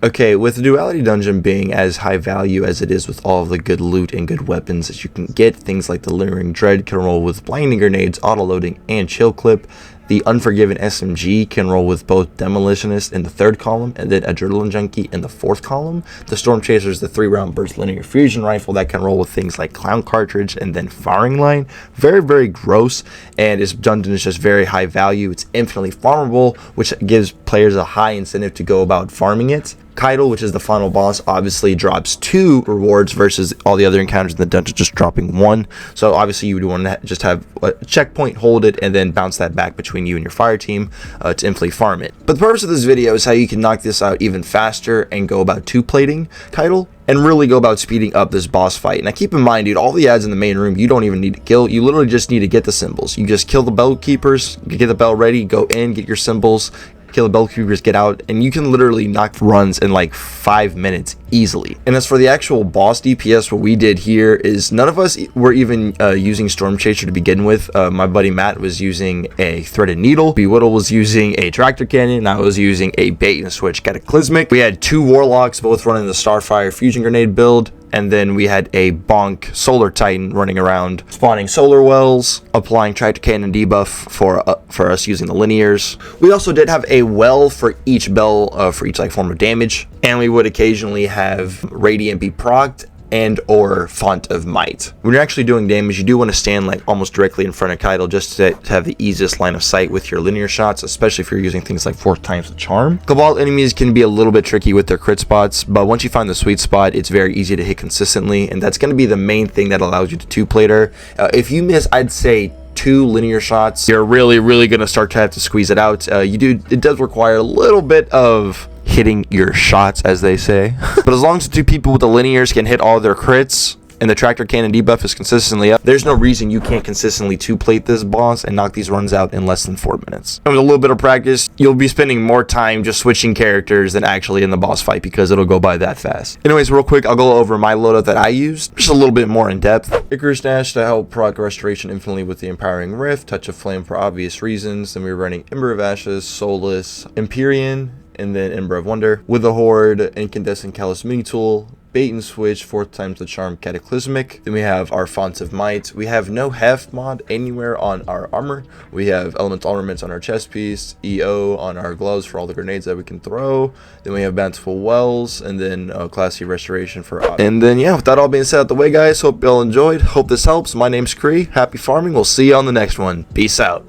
Okay, with the duality dungeon being as high value as it is with all of the good loot and good weapons that you can get, things like the Lingering Dread can roll with blinding grenades, auto-loading, and chill clip. The Unforgiven SMG can roll with both Demolitionist in the 3rd column and then Adrenaline Junkie in the 4th column. The Storm Chaser is the 3-round burst linear fusion rifle that can roll with things like Clown Cartridge and then Firing Line. Very, very gross, and its dungeon is just very high value. It's infinitely farmable, which gives players a high incentive to go about farming it. Caiatl, which is the final boss, obviously drops 2 rewards versus all the other encounters in the dungeon just dropping 1. So obviously you would want to just have a checkpoint, hold it, and then bounce that back between you and your fire team to infinitely farm it. But the purpose of this video is how you can knock this out even faster and go about 2-plating Caiatl and really go about speeding up this boss fight. Now keep in mind, dude, all the ads in the main room you don't even need to kill. You literally just need to get the symbols. You just kill the bell keepers, get the bell ready, go in, get your symbols, kill the bell keepers, get out, and you can literally knock runs in like 5 minutes easily. And as for the actual boss DPS, what we did here is none of us were even using Storm Chaser to begin with. My buddy Matt was using a Threaded Needle, B Whittle was using a Tractor Cannon, and I was using a bait and switch Cataclysmic. We had 2 Warlocks both running the Starfire Fusion Grenade build, and then we had a Bonk Solar Titan running around, spawning solar wells, applying Tractor Cannon debuff for us using the linears. We also did have a well for each bell, for each like form of damage, and we would occasionally have Radiant be procced and or Font of Might. When you're actually doing damage, you do want to stand like almost directly in front of Caiatl just to have the easiest line of sight with your linear shots, especially if you're using things like 4 times the charm. Cabal enemies can be a little bit tricky with their crit spots, but once you find the sweet spot, it's very easy to hit consistently, and that's going to be the main thing that allows you to 2-plate her. If you miss, I'd say 2 linear shots, you're really going to start to have to squeeze it out. It does require a little bit of hitting your shots, as they say. But as long as the 2 people with the linears can hit all their crits and the Tractor Cannon debuff is consistently up, there's no reason you can't consistently 2-plate this boss and knock these runs out in less than 4 minutes. And with a little bit of practice, you'll be spending more time just switching characters than actually in the boss fight because it'll go by that fast. Anyways, real quick, I'll go over my loadout that I used, just a little bit more in depth. Icarus Dash to help proc Restoration infinitely with the Empowering Rift, Touch of Flame for obvious reasons. Then we were running Ember of Ashes, Soulless, Empyrean, and then Ember of Wonder. With the Horde, Incandescent Callus Mini Tool, Bait and Switch, 4 times the charm Cataclysmic. Then we have our Font of Might. We have no Heft mod anywhere on our armor. We have Elemental Armaments on our chest piece, EO on our gloves for all the grenades that we can throw. Then we have Bountiful Wells, and then Classy Restoration for and then yeah, with that all being said out the way, guys, hope y'all enjoyed. Hope this helps. My name's Kree. Happy farming. We'll see you on the next one. Peace out.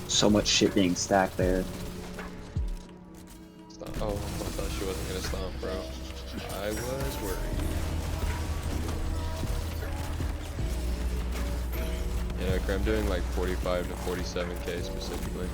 So much shit being stacked there. Oh, I thought she wasn't gonna stomp, bro. I was worried. Yeah, I'm doing like 45 to 47k specifically.